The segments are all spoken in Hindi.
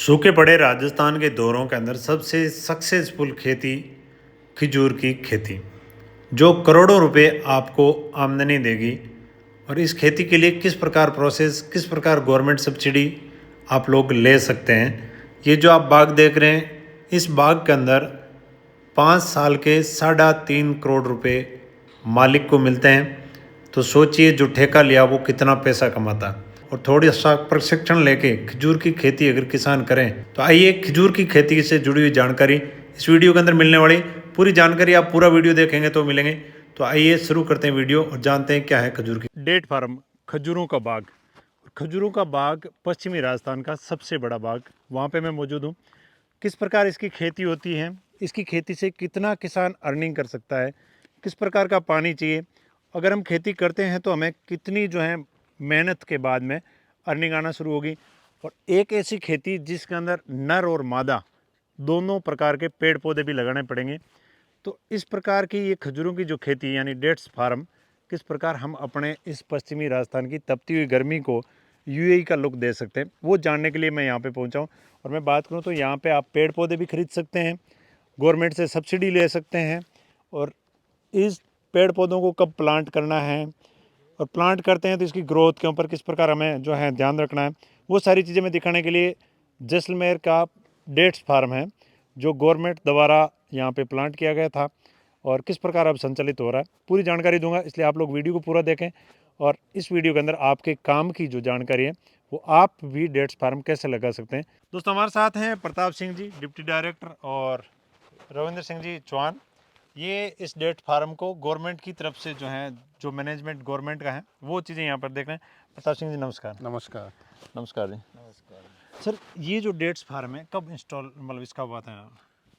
सूखे पड़े राजस्थान के दौरों के अंदर सबसे सक्सेसफुल खेती खजूर की खेती, जो करोड़ों रुपए आपको आमदनी देगी। और इस खेती के लिए किस प्रकार प्रोसेस, किस प्रकार गवर्नमेंट सब्सिडी आप लोग ले सकते हैं। ये जो आप बाग देख रहे हैं, इस बाग के अंदर 5 साल के 3.5 करोड़ रुपए मालिक को मिलते हैं। तो सोचिए जो ठेका लिया वो कितना पैसा कमाता। और थोड़ा सा प्रशिक्षण लेके खजूर की खेती अगर किसान करें तो आइए खजूर की खेती से जुड़ी हुई जानकारी इस वीडियो के अंदर मिलने वाली पूरी जानकारी आप पूरा वीडियो देखेंगे तो मिलेंगे। तो आइए शुरू करते हैं वीडियो और जानते हैं क्या है खजूर की डेट फार्म। खजूरों का बाग, खजूरों का बाग पश्चिमी राजस्थान का सबसे बड़ा बाग, वहाँ पे मैं मौजूद हूँ। किस प्रकार इसकी खेती होती है, इसकी खेती से कितना किसान अर्निंग कर सकता है, किस प्रकार का पानी चाहिए, अगर हम खेती करते हैं तो हमें कितनी जो है मेहनत के बाद में अर्निंग आना शुरू होगी। और एक ऐसी खेती जिसके अंदर नर और मादा दोनों प्रकार के पेड़ पौधे भी लगाने पड़ेंगे। तो इस प्रकार की ये खजूरों की जो खेती यानी डेट्स फार्म, किस प्रकार हम अपने इस पश्चिमी राजस्थान की तपती हुई गर्मी को यूएई का लुक दे सकते हैं, वो जानने के लिए मैं यहाँ पे पहुँचा हूँ। और मैं बात करूँ तो यहाँ पे आप पेड़ पौधे भी खरीद सकते हैं, गवर्नमेंट से सब्सिडी ले सकते हैं। और इस पेड़ पौधों को कब प्लांट करना है और प्लांट करते हैं तो इसकी ग्रोथ के ऊपर किस प्रकार हमें जो है ध्यान रखना है, वो सारी चीज़ें मैं दिखाने के लिए जैसलमेर का डेट्स फार्म है जो गवर्नमेंट द्वारा यहाँ पे प्लांट किया गया था और किस प्रकार अब संचालित हो रहा है, पूरी जानकारी दूंगा। इसलिए आप लोग वीडियो को पूरा देखें और इस वीडियो के अंदर आपके काम की जो जानकारी है वो आप भी डेट्स फार्म कैसे लगा सकते हैं। दोस्तों हमारे साथ हैं प्रताप सिंह जी डिप्टी डायरेक्टर और रविंद्र सिंह जी चौहान। ये इस डेट फार्म को गवर्नमेंट की तरफ से जो है, जो मैनेजमेंट गवर्नमेंट का है वो चीज़ें यहाँ पर देख रहे हैं। प्रताप सिंह जी नमस्कार। नमस्कार। नमस्कार जी। नमस्कार। सर ये जो डेट्स फार्म है कब इंस्टॉल, मतलब इसका हुआ था?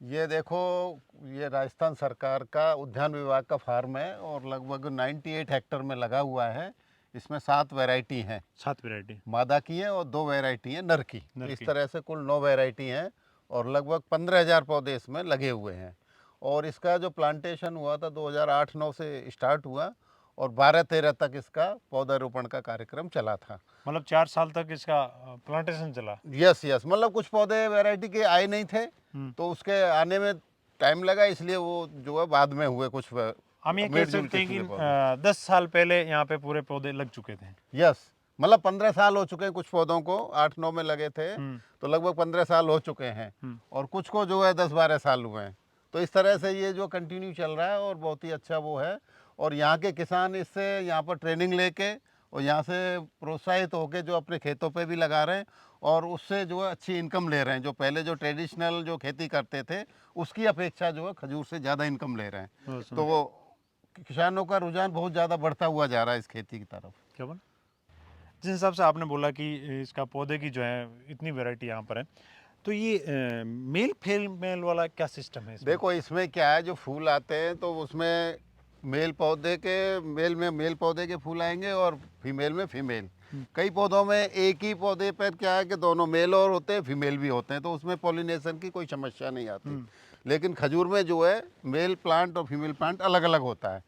ये देखो, ये राजस्थान सरकार का उद्यान विभाग का फार्म है और लगभग 98 हेक्टर में लगा हुआ है। इसमें 7 वैरायटी हैं। 7 वैरायटी मादा की है और 2 वैरायटी है नर की। नर इस की। तरह से कुल 9 वैरायटी हैं और लगभग 15,000 पौधे इसमें लगे हुए हैं। और इसका जो प्लांटेशन हुआ था 2008-9 से स्टार्ट हुआ और 12-13 तक इसका पौधारोपण का कार्यक्रम चला था। मतलब 4 साल तक इसका प्लांटेशन चला। यस यस, मतलब कुछ पौधे वैरायटी के आए नहीं थे तो उसके आने में टाइम लगा, इसलिए वो जो है बाद में हुए कुछ हम ये कह मिलजुल सकते के हैं कि चुके पौधे। 10 साल पहले यहाँ पे पूरे पौधे लग चुके थे। यस, मतलब 15 साल हो चुके हैं कुछ पौधों को, 8-9 में लगे थे तो लगभग 15 साल हो चुके हैं और कुछ को जो है 10-12 साल हुए हैं। तो इस तरह से ये जो कंटिन्यू चल रहा है और बहुत ही अच्छा वो है। और यहाँ के किसान इससे यहाँ पर ट्रेनिंग लेके और यहाँ से प्रोत्साहित होकर जो अपने खेतों पे भी लगा रहे हैं और उससे जो है अच्छी इनकम ले रहे हैं। जो पहले जो ट्रेडिशनल जो खेती करते थे उसकी अपेक्षा जो है खजूर से ज़्यादा इनकम ले रहे हैं। तो किसानों का रुझान बहुत ज़्यादा बढ़ता हुआ जा रहा है इस खेती की तरफ। क्या बोल, जिस हिसाब से आपने बोला कि इसका पौधे की जो है इतनी वैरायटी यहाँ पर है, तो ये मेल फीमेल वाला क्या सिस्टम है इसमें? देखो इसमें क्या है, जो फूल आते हैं तो उसमें मेल में मेल पौधे के फूल आएंगे और फीमेल में फीमेल। कई पौधों में एक ही पौधे पर क्या है कि दोनों मेल और होते हैं फीमेल भी होते हैं, तो उसमें पॉलिनेशन की कोई समस्या नहीं आती। लेकिन खजूर में जो है मेल प्लांट और फीमेल प्लांट अलग अलग होता है।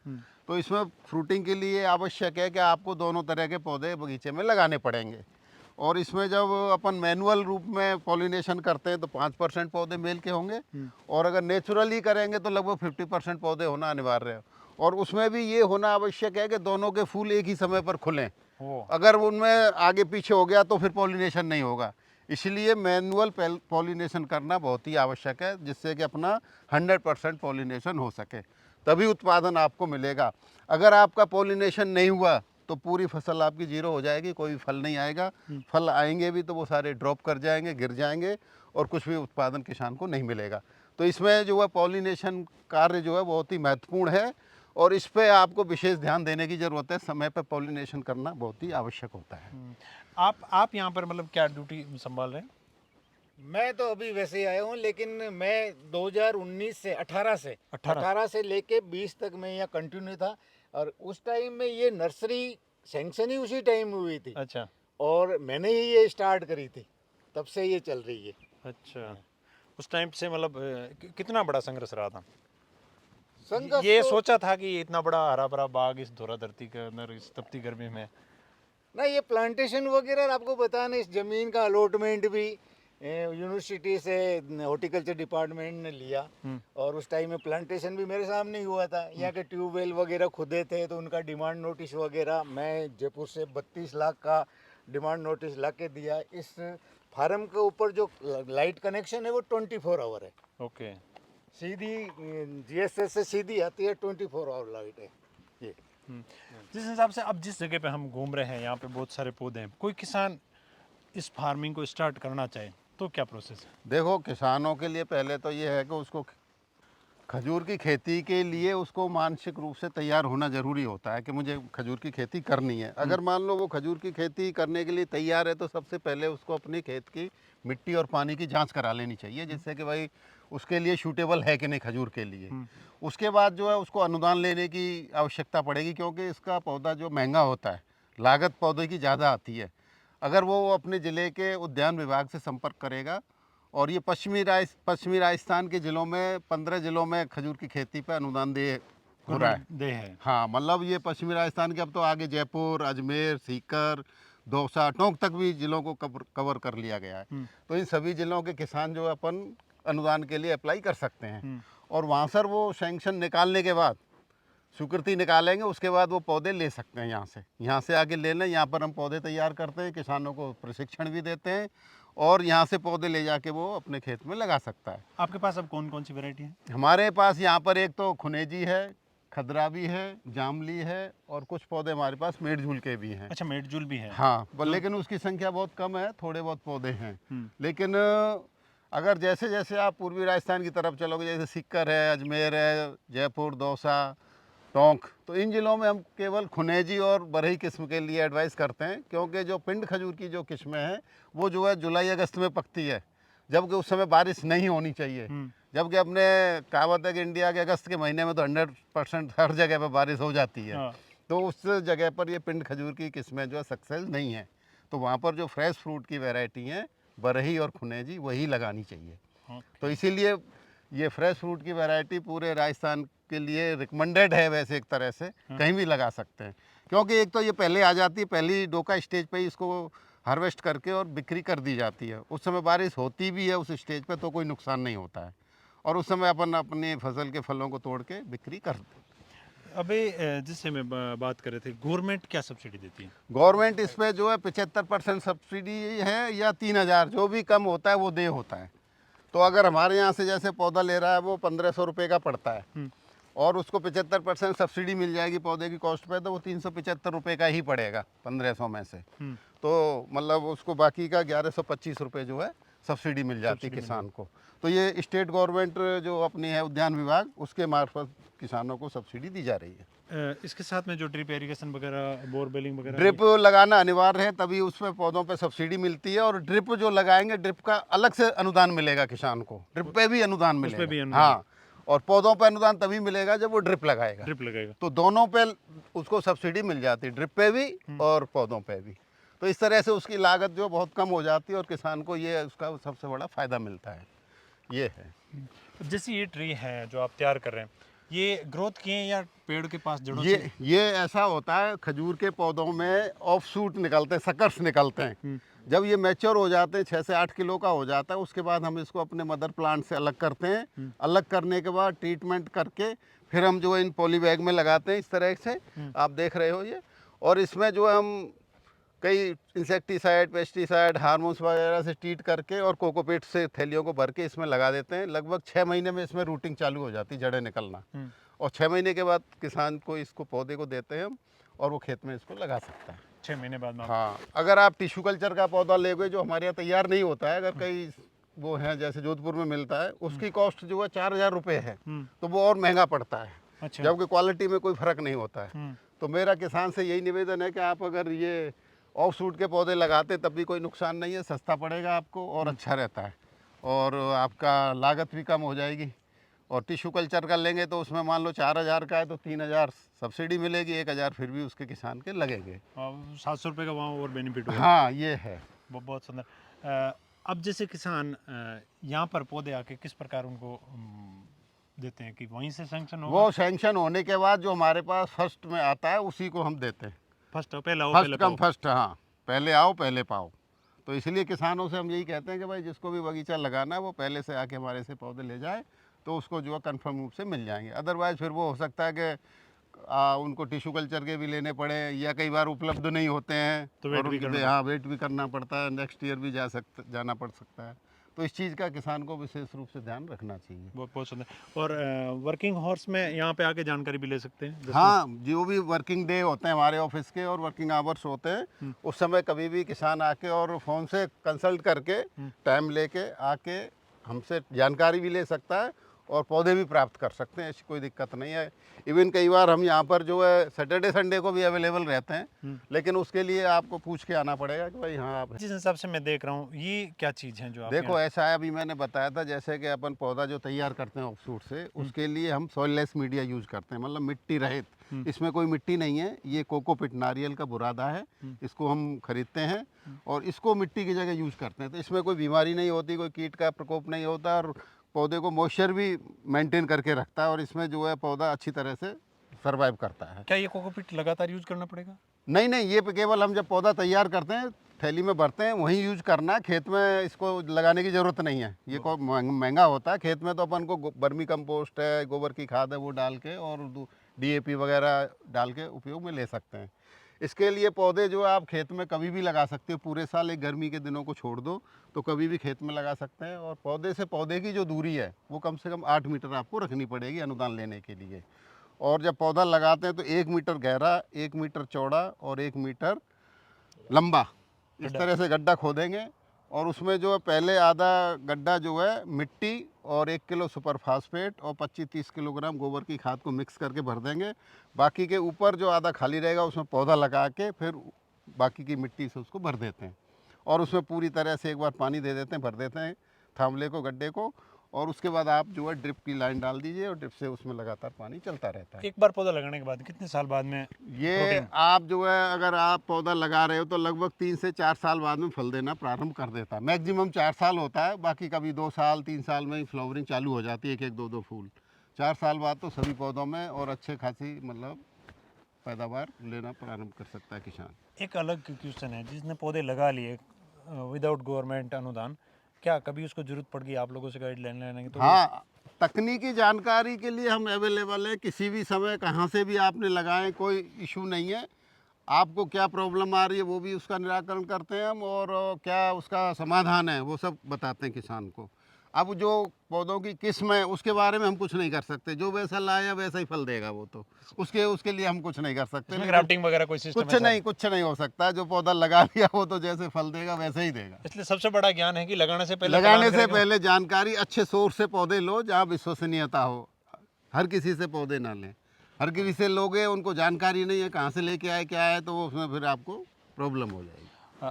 तो इसमें फ्रूटिंग के लिए आवश्यक है कि आपको दोनों तरह के पौधे बगीचे में लगाने पड़ेंगे। और इसमें जब अपन मैनुअल रूप में पॉलिनेशन करते हैं तो 5% पौधे मेल के होंगे और अगर नेचुरली करेंगे तो लगभग 50% पौधे होना अनिवार्य है। और उसमें भी ये होना आवश्यक है कि दोनों के फूल एक ही समय पर खुलें। अगर उनमें आगे पीछे हो गया तो फिर पॉलिनेशन नहीं होगा। इसलिए मैनुअल पॉलिनेशन करना बहुत ही आवश्यक है, जिससे कि अपना 100% पॉलिनेशन हो सके, तभी उत्पादन आपको मिलेगा। अगर आपका पॉलिनेशन नहीं हुआ तो पूरी फसल आपकी जीरो हो जाएगी, कोई फल नहीं आएगा। फल आएंगे भी तो वो सारे ड्रॉप कर जाएंगे, गिर जाएंगे और कुछ भी उत्पादन किसान को नहीं मिलेगा। तो इसमें जो है पॉलिनेशन कार्य जो है बहुत ही महत्वपूर्ण है और इस पे आपको विशेष ध्यान देने की ज़रूरत है। समय पे पॉलिनेशन करना बहुत ही आवश्यक होता है। आप यहाँ पर मतलब क्या ड्यूटी संभाल रहे हैं? मैं तो अभी वैसे ही आया हूँ, लेकिन मैं 2019 से 18 से लेके 20 तक मैं यहाँ कंटिन्यू था। और उस टाइम में ये नर्सरी सैंक्शन ही उसी टाइम हुई थी। अच्छा और मैंने ही ये स्टार्ट करी थी, तब से ये चल रही है। अच्छा, उस टाइम से मतलब कितना बड़ा संघर्ष रहा था? संघर्ष ये तो सोचा था कि इतना बड़ा हरा भरा बाग इस धरा धरती के अंदर इस तपती गर्मी में? ना, ये प्लांटेशन वगैरह आपको बताना, इस ज़मीन का अलॉटमेंट भी यूनिवर्सिटी से हॉर्टिकल्चर डिपार्टमेंट ने लिया और उस टाइम में प्लांटेशन भी मेरे सामने ही हुआ था। यहाँ के ट्यूबवेल वगैरह खुदे थे तो उनका डिमांड नोटिस वगैरह मैं जयपुर से 32 लाख का डिमांड नोटिस ला के दिया। इस फार्म के ऊपर जो लाइट कनेक्शन है वो 24 आवर है। ओके। सीधी जीएसएस से सीधी आती है, 24 आवर लाइट है ये। जिस हिसाब से अब जिस जगह पे हम घूम रहे हैं, यहाँ पे बहुत सारे पौधे हैं, कोई किसान इस फार्मिंग को स्टार्ट करना चाहे तो क्या प्रोसेस है? देखो, किसानों के लिए पहले तो ये है कि उसको खजूर की खेती के लिए उसको मानसिक रूप से तैयार होना ज़रूरी होता है कि मुझे खजूर की खेती करनी है। अगर मान लो वो खजूर की खेती करने के लिए तैयार है तो सबसे पहले उसको अपनी खेत की मिट्टी और पानी की जांच करा लेनी चाहिए, जिससे कि भाई उसके लिए सूटेबल है कि नहीं खजूर के लिए। उसके बाद जो है उसको अनुदान लेने की आवश्यकता पड़ेगी, क्योंकि इसका पौधा जो महंगा होता है, लागत पौधे की ज़्यादा आती है। अगर वो अपने ज़िले के उद्यान विभाग से संपर्क करेगा, और ये पश्चिमी राजस्थान के ज़िलों में 15 ज़िलों में खजूर की खेती पे अनुदान हो रहा है। दे है। हाँ, मतलब ये पश्चिमी राजस्थान के अब तो आगे जयपुर, अजमेर, सीकर, दौसा, टोंक तक भी ज़िलों को कवर कर लिया गया है। तो इन सभी ज़िलों के किसान जो है अपन अनुदान के लिए अप्लाई कर सकते हैं। और वहाँ सर वो सैंक्शन निकालने के बाद, स्वीकृति निकालेंगे, उसके बाद वो पौधे ले सकते हैं। यहाँ से आके ले लें। यहाँ पर हम पौधे तैयार करते हैं, किसानों को प्रशिक्षण भी देते हैं, और यहाँ से पौधे ले जाके वो अपने खेत में लगा सकता है। आपके पास अब कौन कौन सी वैरायटी है? हमारे पास यहाँ पर एक तो खुनेजी है, खदरा भी है, जामली है, और कुछ पौधे हमारे पास मेडझूल के भी हैं। अच्छा, मेडजूल भी है। हाँ, लेकिन उसकी संख्या बहुत कम है, थोड़े बहुत पौधे हैं। लेकिन अगर जैसे जैसे आप पूर्वी राजस्थान की तरफ चलोगे, जैसे सीकर है, अजमेर है, जयपुर, दौसा, टोंक, तो इन ज़िलों में हम केवल खुनेजी और बरही किस्म के लिए एडवाइस करते हैं, क्योंकि जो पिंड खजूर की जो किस्में हैं वो जो है जुलाई अगस्त में पकती है, जबकि उस समय बारिश नहीं होनी चाहिए। जबकि अपने कहावत है कि इंडिया के अगस्त के महीने में तो 100% हर जगह पर बारिश हो जाती है। तो उस जगह पर ये पिंड खजूर की किस्में जो है सक्सेस नहीं है। तो वहाँ पर जो फ्रेश फ्रूट की वैरायटी हैं, बरही और खुनेजी, वही लगानी चाहिए। तो इसीलिए ये फ्रेश फ्रूट की वैरायटी पूरे राजस्थान के लिए रिकमेंडेड है। वैसे एक तरह से कहीं भी लगा सकते हैं, क्योंकि एक तो ये पहले आ जाती है, पहली डोका स्टेज पे ही इसको हार्वेस्ट करके और बिक्री कर दी जाती है। उस समय बारिश होती भी है उस स्टेज पे, तो कोई नुकसान नहीं होता है, और उस समय अपन अपनी फसल के फलों को तोड़ के बिक्री कर देते हैं। अभी जिससे मैं बात कर रहे थे, गवर्नमेंट क्या सब्सिडी देती है? गवर्नमेंट इस पे जो है 75% सब्सिडी है, या 3000, जो भी कम होता है वो दे होता है। तो अगर हमारे यहाँ से जैसे पौधा ले रहा है वो 1500 रुपये का पड़ता है, और उसको 75% सब्सिडी मिल जाएगी पौधे की कॉस्ट पे, तो वो 375 रुपये का ही पड़ेगा 1500 में से। तो मतलब उसको बाकी का 1125 रुपये जो है सब्सिडी मिल जाती है किसान को। तो ये स्टेट गवर्नमेंट जो अपनी है उद्यान विभाग, उसके मार्फत किसानों को सब्सिडी दी जा रही है। इसके साथ में जो ड्रिप इरिगेशन वगैरह, बोर बेलिंग वगैरह, ड्रिप लगाना अनिवार्य है, तभी उसमें पौधों पे सब्सिडी मिलती है। और ड्रिप जो लगाएंगे, ड्रिप का अलग से अनुदान मिलेगा किसान को, ड्रिप पे भी अनुदान मिलेगा। हाँ, और पौधों पे अनुदान तभी मिलेगा जब वो ड्रिप लगाएगा। तो दोनों पे उसको सब्सिडी मिल जाती है, ड्रिप पे भी और पौधों पे भी। तो इस तरह से उसकी लागत जो बहुत कम हो जाती है, और किसान को ये उसका सबसे बड़ा फ़ायदा मिलता है। ये है। जैसे ये ट्री है जो आप तैयार कर रहे हैं, ये ग्रोथ किए हैं या पेड़ के पास जड़ों ये से? ये ऐसा होता है, खजूर के पौधों में ऑफ शूट निकलते हैं, सकर्स निकलते हैं। जब ये मैच्योर हो जाते हैं, 6 से 8 किलो का हो जाता है, उसके बाद हम इसको अपने मदर प्लांट से अलग करते हैं। अलग करने के बाद ट्रीटमेंट करके फिर हम जो है इन पॉली बैग में लगाते हैं, इस तरह से आप देख रहे हो ये। और इसमें जो है हम कई इंसेक्टिसाइड, पेस्टिसाइड, हार्मोन्स वगैरह से ट्रीट करके और कोकोपीट से थैलियों को भर के इसमें लगा देते हैं। लगभग 6 महीने में इसमें रूटिंग चालू हो जाती है, जड़ें निकलना। और 6 महीने के बाद किसान को इसको पौधे को देते हैं हम, और वो खेत में इसको लगा सकता है 6 महीने बाद में। हाँ, अगर आप टिश्यू कल्चर का पौधा लेगे जो हमारे यहाँ तैयार नहीं होता है, अगर कई वो हैं जैसे जोधपुर में मिलता है, उसकी कॉस्ट जो है 4000 रुपये है, तो वो और महंगा पड़ता है। अच्छा। जबकि क्वालिटी में कोई फ़र्क नहीं होता है। तो मेरा किसान से यही निवेदन है कि आप अगर ये ऑफ शूट के पौधे लगाते तब भी कोई नुकसान नहीं है, सस्ता पड़ेगा आपको और अच्छा रहता है, और आपका लागत भी कम हो जाएगी। और टिश्यू कल्चर का लेंगे तो उसमें मान लो 4000 का है तो 3000 सब्सिडी मिलेगी, 1000 फिर भी उसके किसान के लगेंगे। 700 रुपये का वहाँ और बेनिफिट होगा। हाँ, ये है। बहुत सुंदर। अब जैसे किसान यहाँ पर पौधे आके किस प्रकार उनको देते हैं कि वहीं से सैंक्शन होगा? वो सैंक्शन होने के बाद जो हमारे पास फर्स्ट में आता है उसी को हम देते हैं। फर्स्ट पहला फर्स्ट कम फर्स्ट, हाँ, पहले आओ पहले पाओ। तो इसलिए किसानों से हम यही कहते हैं कि भाई जिसको भी बगीचा लगाना है वो पहले से आके हमारे से पौधे ले जाए, तो उसको जो है कन्फर्म रूप से मिल जाएंगे। अदरवाइज़ फिर वो हो सकता है कि उनको टिश्यू कल्चर के भी लेने पड़े, या कई बार उपलब्ध नहीं होते हैं तो वेट और भी उनके करना हाँ वेट भी करना पड़ता है, नेक्स्ट ईयर भी जाना पड़ सकता है। तो इस चीज़ का किसान को विशेष रूप से ध्यान रखना चाहिए। बहुत बहुत सुंदर। और वर्किंग हॉर्स में यहाँ पे आके जानकारी भी ले सकते हैं? हाँ, जो भी वर्किंग डे होते हैं हमारे ऑफिस के और वर्किंग आवर्स होते हैं, उस समय कभी भी किसान आके और फ़ोन से कंसल्ट करके टाइम लेके आके हमसे जानकारी भी ले सकता है और पौधे भी प्राप्त कर सकते हैं, ऐसी कोई दिक्कत नहीं है। इवन कई बार हम यहाँ पर जो है सैटरडे संडे को भी अवेलेबल रहते हैं, लेकिन उसके लिए आपको पूछ के आना पड़ेगा कि भाई हाँ आप। जिस हिसाब से मैं देख रहा हूँ, ये क्या चीज़ है जो आप देखो ऐसा है, अभी मैंने बताया था जैसे कि अपन पौधा जो तैयार करते हैं ऑफशूट से, उसके लिए हम सॉइललेस मीडिया यूज करते हैं, मतलब मिट्टी रहित। इसमें कोई मिट्टी नहीं है, ये कोकोपीट नारियल का बुरादा है, इसको हम खरीदते हैं और इसको मिट्टी की जगह यूज करते हैं। तो इसमें कोई बीमारी नहीं होती, कोई कीट का प्रकोप नहीं होता और पौधे को मॉइस्चर भी मेंटेन करके रखता है और इसमें जो है पौधा अच्छी तरह से सर्वाइव करता है। क्या ये कोकोपीट लगातार यूज करना पड़ेगा? नहीं नहीं, ये केवल हम जब पौधा तैयार करते हैं थैली में भरते हैं वहीं यूज करना है, खेत में इसको लगाने की ज़रूरत नहीं है। ये को महंगा होता है, खेत में तो अपन को वर्मी कंपोस्ट है, गोबर की खाद है, वो डाल के और DAP वगैरह डाल के उपयोग में ले सकते हैं। इसके लिए पौधे जो आप खेत में कभी भी लगा सकते हो, पूरे साल, एक गर्मी के दिनों को छोड़ दो तो कभी भी खेत में लगा सकते हैं। और पौधे से पौधे की जो दूरी है वो कम से कम 8 मीटर आपको रखनी पड़ेगी अनुदान लेने के लिए। और जब पौधा लगाते हैं तो 1 मीटर गहरा, 1 मीटर चौड़ा और 1 मीटर लंबा इस तरह से गड्ढा खोदेंगे और उसमें जो है पहले आधा गड्ढा जो है मिट्टी और 1 किलो सुपर फास्फेट और 25-30 किलोग्राम गोबर की खाद को मिक्स करके भर देंगे। बाकी के ऊपर जो आधा खाली रहेगा उसमें पौधा लगा के फिर बाकी की मिट्टी से उसको भर देते हैं और उसमें पूरी तरह से एक बार पानी दे देते हैं, भर देते हैं थामले को, गड्ढे को। और उसके बाद आप जो है ड्रिप की लाइन डाल दीजिए और ड्रिप से उसमें लगातार पानी चलता रहता है। एक बार पौधा लगाने के बाद कितने साल बाद में ये आप जो है अगर आप पौधा लगा रहे हो तो लगभग 3 से 4 साल बाद में फल देना प्रारंभ कर देता है। मैक्सिमम 4 साल होता है, बाकी कभी 2 साल 3 साल में ही फ्लावरिंग चालू हो जाती है, एक एक 2-2 फूल। 4 साल बाद तो सभी पौधों में और अच्छे खासी मतलब पैदावार लेना प्रारंभ कर सकता है किसान। एक अलग क्वेश्चन है, जिसने पौधे लगा लिए विदाउट गवर्नमेंट अनुदान, क्या कभी उसको जरूरत पड़ गई आप लोगों से गाइडलाइन लेने की? तो हाँ, तकनीकी जानकारी के लिए हम अवेलेबल है, किसी भी समय कहाँ से भी आपने लगाएं, कोई इशू नहीं है। आपको क्या प्रॉब्लम आ रही है वो भी उसका निराकरण करते हैं हम और क्या उसका समाधान है वो सब बताते हैं किसान को। अब जो पौधों की किस्म है उसके बारे में हम कुछ नहीं कर सकते, जो वैसा लाया वैसा ही फल देगा वो, तो उसके लिए हम कुछ नहीं कर सकते। ग्राफ्टिंग वगैरह कोई सिस्टम? कुछ नहीं हो सकता, जो पौधा लगा लिया वो तो जैसे फल देगा वैसे ही देगा। इसलिए सबसे बड़ा ज्ञान है कि लगाने से पहले जानकारी अच्छे सोर्स से पौधे लो जहाँ विश्वसनीयता हो। हर किसी से पौधे ना लें, हर किसी से लोगे उनको जानकारी नहीं है कहाँ से लेके आए क्या है, तो उसमें फिर आपको प्रॉब्लम हो जाएगी।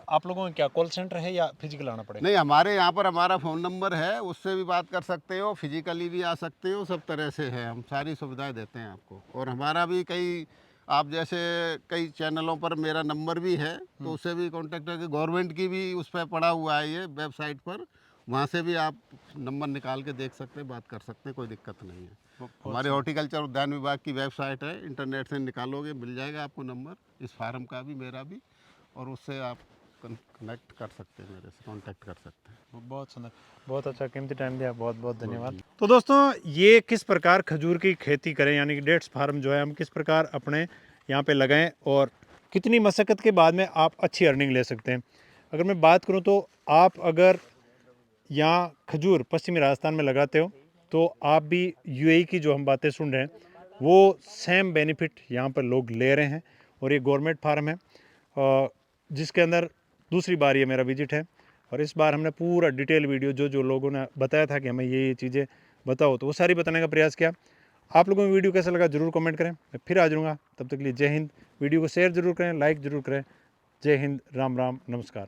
आप लोगों में क्या कॉल सेंटर है या फिजिकल आना पड़ेगा? नहीं, हमारे यहाँ पर हमारा फ़ोन नंबर है, उससे भी बात कर सकते हो, फिजिकली भी आ सकते हो, सब तरह से है, हम सारी सुविधाएं देते हैं आपको। और हमारा भी आप जैसे कई चैनलों पर मेरा नंबर भी है, तो उससे भी कांटेक्ट करके, गवर्नमेंट की भी उस पर पड़ा हुआ है ये वेबसाइट पर, वहाँ से भी आप नंबर निकाल के देख सकते हैं, बात कर सकते हैं, कोई दिक्कत नहीं है। हमारे हॉर्टिकल्चर उद्यान विभाग की वेबसाइट है, इंटरनेट से निकालोगे मिल जाएगा आपको नंबर, इस फार्म का भी मेरा भी, और उससे आप कनेक्ट कर सकते हैं, मेरे से कांटेक्ट कर सकते हैं। बहुत सुंदर, बहुत अच्छा कीमती टाइम दिया, बहुत बहुत धन्यवाद। तो दोस्तों, ये किस प्रकार खजूर की खेती करें, यानी कि डेट्स फार्म जो है हम किस प्रकार अपने यहाँ पे लगाएं और कितनी मशक्क़त के बाद में आप अच्छी अर्निंग ले सकते हैं। अगर मैं बात करूँ तो आप अगर यहाँ खजूर पश्चिमी राजस्थान में लगाते हो तो आप भी UAE की जो हम बातें सुन रहे हैं वो सेम बेनिफिट यहाँ पर लोग ले रहे हैं। और ये गवर्नमेंट फार्म है जिसके अंदर दूसरी बार ये मेरा विजिट है और इस बार हमने पूरा डिटेल वीडियो जो लोगों ने बताया था कि हमें ये चीज़ें बताओ, तो वो सारी बताने का प्रयास किया। आप लोगों को वीडियो कैसा लगा ज़रूर कमेंट करें, मैं फिर आ जाऊँगा। तब तक के लिए जय हिंद। वीडियो को शेयर ज़रूर करें, लाइक ज़रूर करें। जय हिंद, राम राम, नमस्कार।